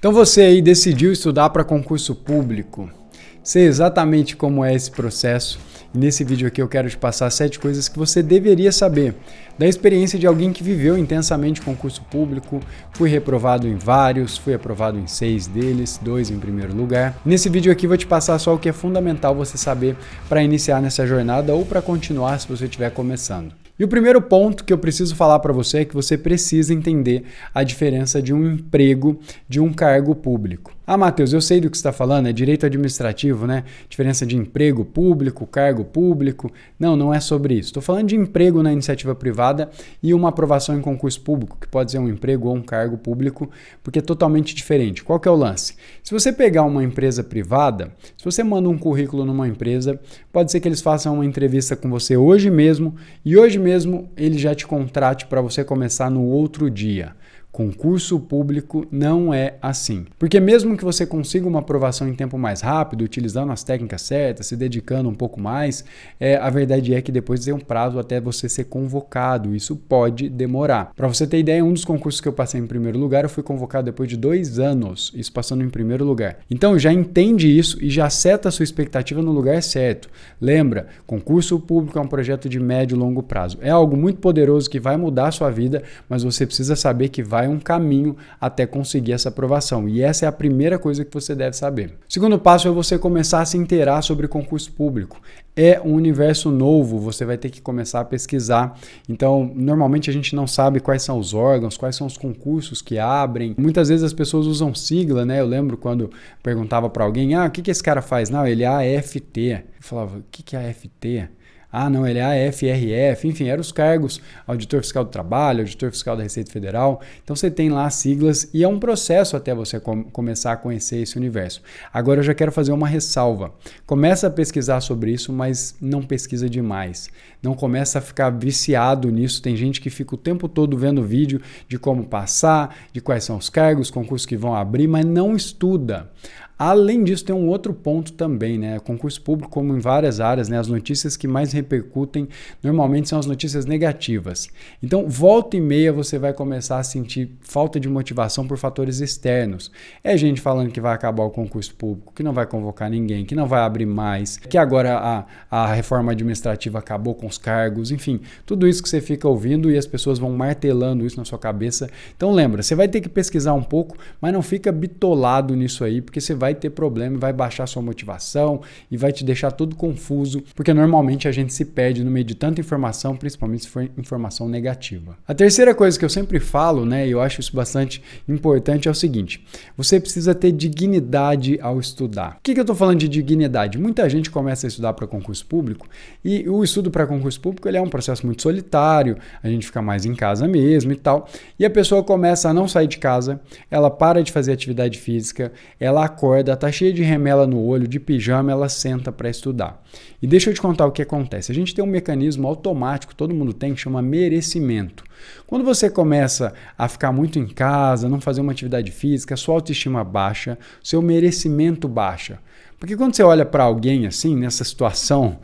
Então você aí decidiu estudar para concurso público. Sei exatamente como é esse processo e nesse vídeo aqui eu quero te passar 7 coisas que você deveria saber da experiência de alguém que viveu intensamente concurso público. Fui reprovado em vários, fui aprovado em 6 deles, 2 em primeiro lugar. Nesse vídeo aqui vou te passar só o que é fundamental você saber para iniciar nessa jornada ou para continuar se você estiver começando. E o primeiro ponto que eu preciso falar para você é que você precisa entender a diferença de um emprego, de um cargo público. Ah, Matheus, eu sei do que você está falando, é direito administrativo, né? Diferença de emprego público, cargo público. Não é sobre isso. Estou falando de emprego na iniciativa privada e uma aprovação em concurso público, que pode ser um emprego ou um cargo público, porque é totalmente diferente. Qual que é o lance? Se você pegar uma empresa privada, se você manda um currículo numa empresa, pode ser que eles façam uma entrevista com você hoje mesmo e hoje mesmo ele já te contrate para você começar no outro dia. Concurso público não é assim. Porque mesmo que você consiga uma aprovação em tempo mais rápido, utilizando as técnicas certas, se dedicando um pouco mais, a verdade é que depois tem um prazo até você ser convocado. Isso pode demorar. Para você ter ideia, um dos concursos que eu passei em primeiro lugar, eu fui convocado depois de 2 anos, isso passando em primeiro lugar. Então já entende isso e já seta a sua expectativa no lugar certo. Lembra, concurso público é um projeto de médio e longo prazo. É algo muito poderoso que vai mudar a sua vida, mas você precisa saber que vai um caminho até conseguir essa aprovação. E essa é a primeira coisa que você deve saber. O segundo passo é você começar a se inteirar sobre concurso público. É um universo novo, você vai ter que começar a pesquisar. Então, normalmente a gente não sabe quais são os órgãos, quais são os concursos que abrem. Muitas vezes as pessoas usam sigla, né? Eu lembro quando perguntava para alguém, o que esse cara faz? Não, ele é AFT. Eu falava, o que é AFT? Não, ele é AFRF, enfim, eram os cargos, auditor fiscal do trabalho, auditor fiscal da Receita Federal. Então você tem lá as siglas e é um processo até você começar a conhecer esse universo. Agora eu já quero fazer uma ressalva. Começa a pesquisar sobre isso, mas não pesquisa demais. Não começa a ficar viciado nisso. Tem gente que fica o tempo todo vendo vídeo de como passar, de quais são os cargos, concursos que vão abrir, mas não estuda. Além disso, tem um outro ponto também, né? Concurso público, como em várias áreas, né? As notícias que mais repercutem normalmente são as notícias negativas. Então, volta e meia você vai começar a sentir falta de motivação por fatores externos. É gente falando que vai acabar o concurso público, que não vai convocar ninguém, que não vai abrir mais, que agora a reforma administrativa acabou com os cargos, enfim, tudo isso que você fica ouvindo e as pessoas vão martelando isso na sua cabeça. Então, lembra, você vai ter que pesquisar um pouco, mas não fica bitolado nisso aí, porque você vai ter problema, vai baixar sua motivação e vai te deixar tudo confuso, porque normalmente a gente se perde no meio de tanta informação, principalmente se for informação negativa. A terceira coisa que eu sempre falo, né, e eu acho isso bastante importante, é o seguinte: você precisa ter dignidade ao estudar. O que eu estou falando de dignidade? Muita gente começa a estudar para concurso público e o estudo para concurso público ele é um processo muito solitário, a gente fica mais em casa mesmo e tal, e a pessoa começa a não sair de casa, ela para de fazer atividade física, ela acorda, tá cheia de remela no olho, de pijama, ela senta para estudar. E deixa eu te contar o que acontece. A gente tem um mecanismo automático, todo mundo tem, que chama merecimento. Quando você começa a ficar muito em casa, não fazer uma atividade física, sua autoestima baixa, seu merecimento baixa. Porque quando você olha para alguém assim, nessa situação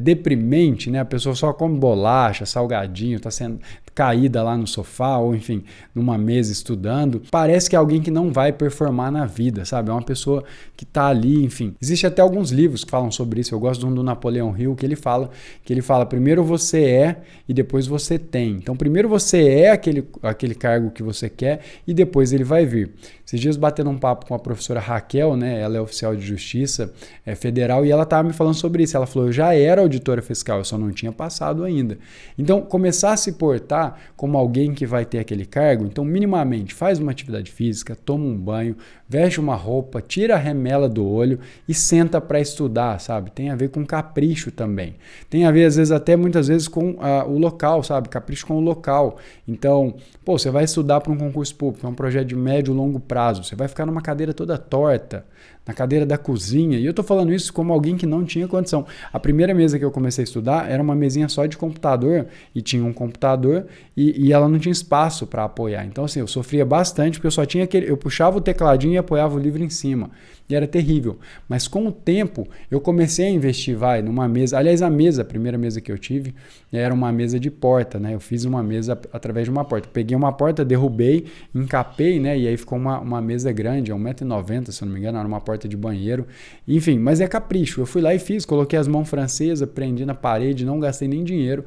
deprimente, né? A pessoa só come bolacha, salgadinho, está sendo caída lá no sofá ou enfim, numa mesa estudando, parece que é alguém que não vai performar na vida, sabe? É uma pessoa que está ali, enfim. Existe até alguns livros que falam sobre isso. Eu gosto de um do Napoleão Hill que ele fala primeiro você é e depois você tem. Então primeiro você é aquele cargo que você quer e depois ele vai vir. Esses dias batendo um papo com a professora Raquel, né? Ela é oficial de justiça federal e ela estava me falando sobre isso. Ela falou, eu já era auditora fiscal, eu só não tinha passado ainda. Então começar a se portar como alguém que vai ter aquele cargo, então minimamente faz uma atividade física, toma um banho, veste uma roupa, tira a remela do olho e senta para estudar, sabe? Tem a ver com capricho também. Tem a ver, às vezes, até muitas vezes com o local, sabe? Capricho com o local. Então, você vai estudar para um concurso público, é um projeto de médio e longo prazo, você vai ficar numa cadeira toda torta, na cadeira da cozinha, e eu tô falando isso como alguém que não tinha condição. A primeira mesa que eu comecei a estudar era uma mesinha só de computador, e tinha um computador, e ela não tinha espaço para apoiar. Então, assim, eu sofria bastante, porque eu só tinha eu puxava o tecladinho e apoiava o livro em cima. E era terrível. Mas com o tempo, eu comecei a investir, numa mesa. Aliás, a primeira mesa que eu tive, era uma mesa de porta, né? Eu fiz uma mesa através de uma porta. Peguei uma porta, derrubei, encapei, né? E aí ficou uma mesa grande, 1,90 m, se eu não me engano, era uma porta de banheiro. Enfim, mas é capricho. Eu fui lá e fiz, coloquei as mãos francesas, prendi na parede, não gastei nem dinheiro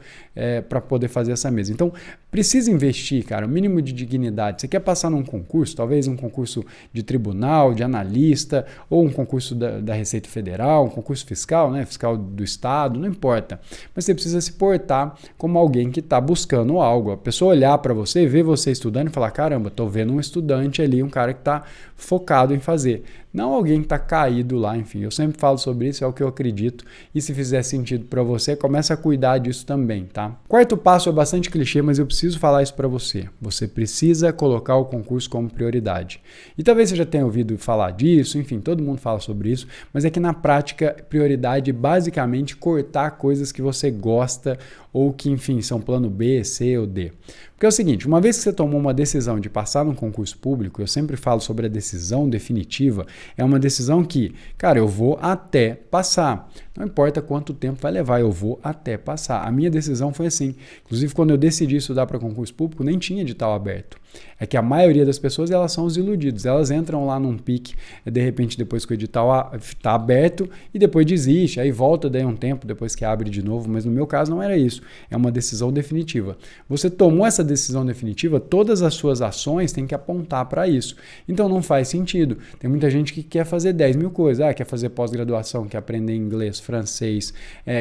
para poder fazer essa mesa. Então, precisa investir, cara, o mínimo de dignidade. Você quer passar num concurso, talvez um concurso de tribunal, de analista, ou um concurso da Receita Federal, um concurso fiscal, né? Fiscal do Estado, não importa. Mas você precisa se portar como alguém que está buscando algo. A pessoa olhar para você, ver você estudando e falar, caramba, estou vendo um estudante ali, um cara que está focado em fazer. Não alguém que está caído lá, enfim. Eu sempre falo sobre isso, é o que eu acredito. E se fizer sentido para você, começa a cuidar disso também, tá? Quarto passo é bastante clichê, mas eu preciso falar isso para você. Você precisa colocar o concurso como prioridade. E talvez você já tenha ouvido falar disso, enfim, todo mundo fala sobre isso, mas é que na prática, prioridade é basicamente cortar coisas que você gosta ou que, enfim, são plano B, C ou D. Porque é o seguinte, uma vez que você tomou uma decisão de passar num concurso público, eu sempre falo sobre a decisão definitiva, é uma decisão que, cara, eu vou até passar. Não importa quanto tempo vai levar, eu vou até passar. A minha decisão foi assim. Inclusive, quando eu decidi estudar para concurso público, nem tinha edital aberto. É que a maioria das pessoas, elas são os iludidos. Elas entram lá num pique, de repente, depois que o edital está aberto, e depois desiste. Aí volta daí um tempo, depois que abre de novo. Mas no meu caso não era isso. É uma decisão definitiva. Você tomou essa decisão definitiva, todas as suas ações têm que apontar para isso. Então não faz sentido. Tem muita gente que quer fazer 10 mil coisas. Quer fazer pós-graduação, quer aprender inglês, francês,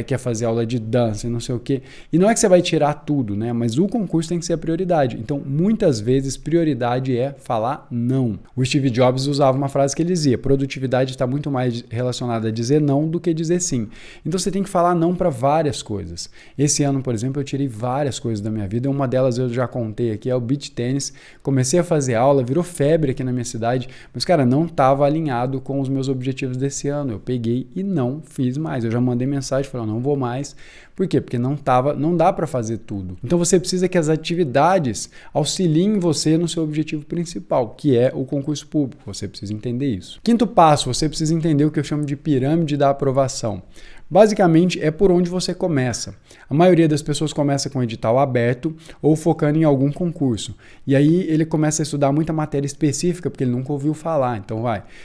quer fazer aula de dança e não sei o quê. E não é que você vai tirar tudo, né? Mas o concurso tem que ser a prioridade. Então, muitas vezes, prioridade é falar não. O Steve Jobs usava uma frase que ele dizia: produtividade está muito mais relacionada a dizer não do que dizer sim. Então, você tem que falar não para várias coisas. Esse ano, por exemplo, eu tirei várias coisas da minha vida. Uma delas eu já contei aqui, é o beach tênis. Comecei a fazer aula, virou febre aqui na minha cidade, mas, cara, não estava alinhado com os meus objetivos desse ano. Eu peguei e não fiz mais. Eu já mandei mensagem falando, não vou mais. Por quê? Porque não dá para fazer tudo. Então você precisa que as atividades auxiliem você no seu objetivo principal, que é o concurso público. Você precisa entender isso. Quinto passo, você precisa entender o que eu chamo de pirâmide da aprovação. Basicamente, é por onde você começa. A maioria das pessoas começa com edital aberto ou focando em algum concurso. E aí ele começa a estudar muita matéria específica, porque ele nunca ouviu falar. Então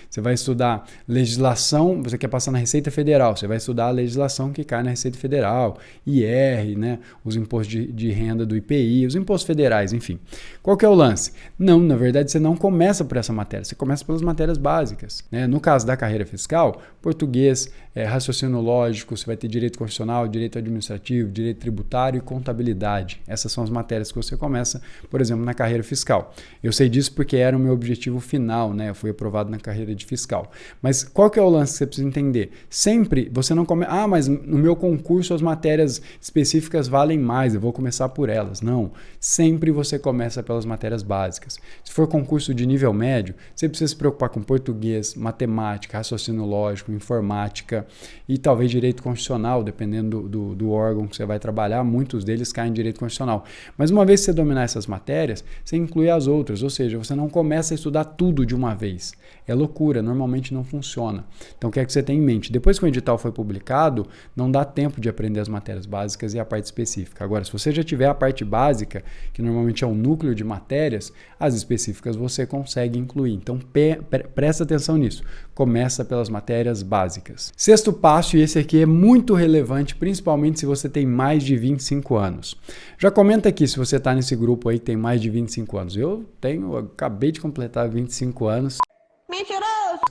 você vai estudar legislação, você quer passar na Receita Federal, você vai estudar a legislação que cai na Receita Federal, IR, né, os impostos de renda do IPI, os impostos federais, enfim. Qual que é o lance? Não, na verdade, você não começa por essa matéria, você começa pelas matérias básicas, né? No caso da carreira fiscal, português, raciocínio lógico, você vai ter direito constitucional, direito administrativo, direito tributário e contabilidade. Essas são as matérias que você começa, por exemplo, na carreira fiscal. Eu sei disso porque era o meu objetivo final, né? Eu fui aprovado na carreira de fiscal. Mas qual que é o lance que você precisa entender? Sempre você não começa, mas no meu concurso as matérias específicas valem mais, eu vou começar por elas. Não, sempre você começa pelas matérias básicas. Se for concurso de nível médio, você precisa se preocupar com português, matemática, raciocínio lógico, informática e talvez direito constitucional, dependendo do órgão que você vai trabalhar, muitos deles caem em direito constitucional. Mas uma vez que você dominar essas matérias, você inclui as outras, ou seja, você não começa a estudar tudo de uma vez. É loucura, normalmente não funciona. Então, o que é que você tem em mente? Depois que o edital foi publicado, não dá tempo de aprender as matérias básicas e a parte específica. Agora, se você já tiver a parte básica, que normalmente é um núcleo de matérias, as específicas você consegue incluir. Então, presta atenção nisso. Começa pelas matérias básicas. Sexto passo, e esse aqui é muito relevante, principalmente se você tem mais de 25 anos. Já comenta aqui se você está nesse grupo aí que tem mais de 25 anos. Eu acabei de completar 25 anos. Mentiroso!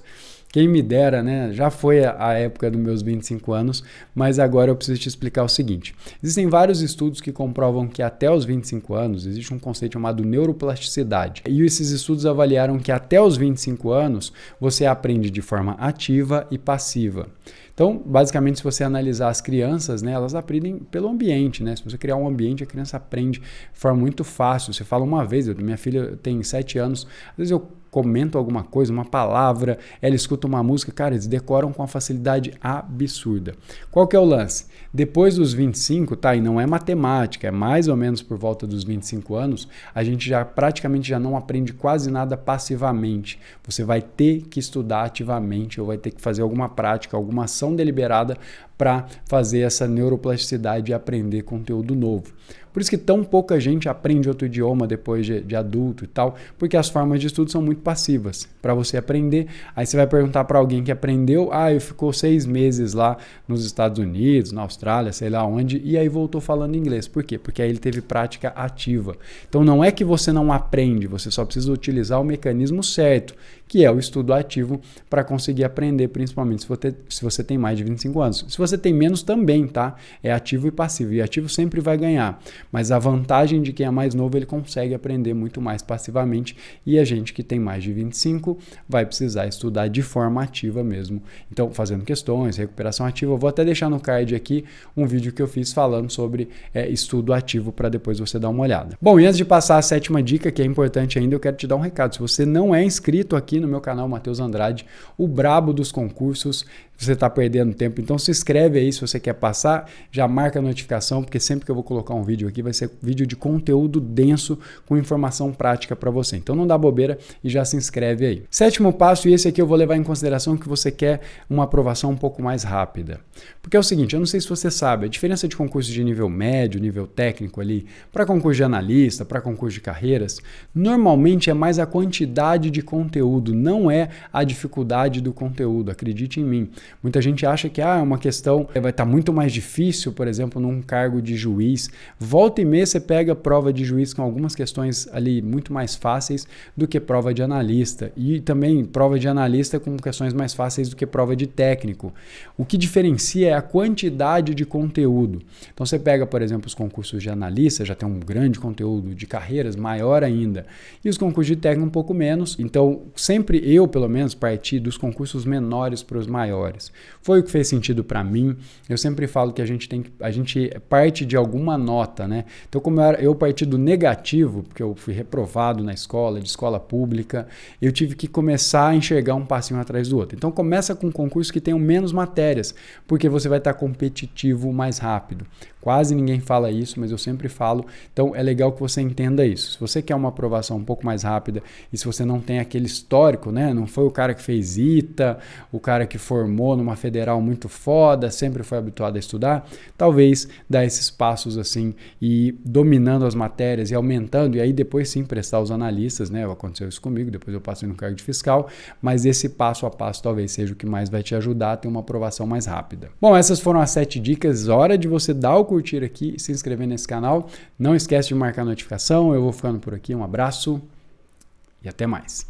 Quem me dera, né? Já foi a época dos meus 25 anos, mas agora eu preciso te explicar o seguinte. Existem vários estudos que comprovam que até os 25 anos existe um conceito chamado neuroplasticidade. E esses estudos avaliaram que até os 25 anos você aprende de forma ativa e passiva. Então, basicamente, se você analisar as crianças, né, elas aprendem pelo ambiente, né? Se você criar um ambiente, a criança aprende de forma muito fácil. Você fala uma vez, minha filha tem 7 anos, às vezes eu comento alguma coisa, uma palavra, ela escuta uma música, cara, eles decoram com uma facilidade absurda. Qual que é o lance? Depois dos 25, tá, e não é matemática, é mais ou menos por volta dos 25 anos, a gente já praticamente já não aprende quase nada passivamente. Você vai ter que estudar ativamente ou vai ter que fazer alguma prática, alguma ação deliberada para fazer essa neuroplasticidade e aprender conteúdo novo. Por isso que tão pouca gente aprende outro idioma depois de adulto e tal, porque as formas de estudo são muito passivas. Para você aprender, aí você vai perguntar para alguém que aprendeu, eu ficou 6 meses lá nos Estados Unidos, na Austrália, sei lá onde, e aí voltou falando inglês. Por quê? Porque aí ele teve prática ativa. Então não é que você não aprende, você só precisa utilizar o mecanismo certo, que é o estudo ativo para conseguir aprender, principalmente se você tem mais de 25 anos. Se você tem menos também, tá? É ativo e passivo, e ativo sempre vai ganhar, mas a vantagem de quem é mais novo, ele consegue aprender muito mais passivamente, e a gente que tem mais de 25 vai precisar estudar de forma ativa mesmo. Então, fazendo questões, recuperação ativa, eu vou até deixar no card aqui um vídeo que eu fiz falando sobre estudo ativo para depois você dar uma olhada. Bom, e antes de passar a 7ª dica, que é importante ainda, eu quero te dar um recado. Se você não é inscrito aqui no meu canal Matheus Andrade, o brabo dos concursos, você está perdendo tempo, então se inscreve aí se você quer passar, já marca a notificação, porque sempre que eu vou colocar um vídeo aqui vai ser vídeo de conteúdo denso com informação prática para você. Então não dá bobeira e já se inscreve aí. 7º passo, e esse aqui eu vou levar em consideração que você quer uma aprovação um pouco mais rápida. Porque é o seguinte, eu não sei se você sabe, a diferença de concurso de nível médio, nível técnico ali, para concurso de analista, para concurso de carreiras, normalmente é mais a quantidade de conteúdo, não é a dificuldade do conteúdo, acredite em mim. Muita gente acha que é uma questão, vai estar muito mais difícil, por exemplo, num cargo de juiz. Volta e meia você pega prova de juiz com algumas questões ali muito mais fáceis do que prova de analista. E também prova de analista com questões mais fáceis do que prova de técnico. O que diferencia é a quantidade de conteúdo. Então você pega, por exemplo, os concursos de analista, já tem um grande conteúdo, de carreiras maior ainda. E os concursos de técnico um pouco menos. Então sempre eu, pelo menos, parti dos concursos menores para os maiores. Foi o que fez sentido para mim. Eu sempre falo que a gente parte de alguma nota, né? Então, como eu parti do negativo, porque eu fui reprovado na escola, de escola pública, eu tive que começar a enxergar um passinho atrás do outro. Então, começa com concursos que tenham menos matérias, porque você vai estar competitivo mais rápido. Quase ninguém fala isso, mas eu sempre falo. Então, é legal que você entenda isso. Se você quer uma aprovação um pouco mais rápida e se você não tem aquele histórico, né? Não foi o cara que fez ITA, o cara que formou numa federal muito foda, sempre foi habituado a estudar, talvez dar esses passos assim e dominando as matérias e aumentando, e aí depois sim prestar os analistas, né? Aconteceu isso comigo, depois eu passei no cargo de fiscal, mas esse passo a passo talvez seja o que mais vai te ajudar a ter uma aprovação mais rápida. Bom, essas foram as 7 dicas. Hora de você dar o curtir aqui e se inscrever nesse canal. Não esquece de marcar a notificação. Eu vou ficando por aqui. Um abraço e até mais.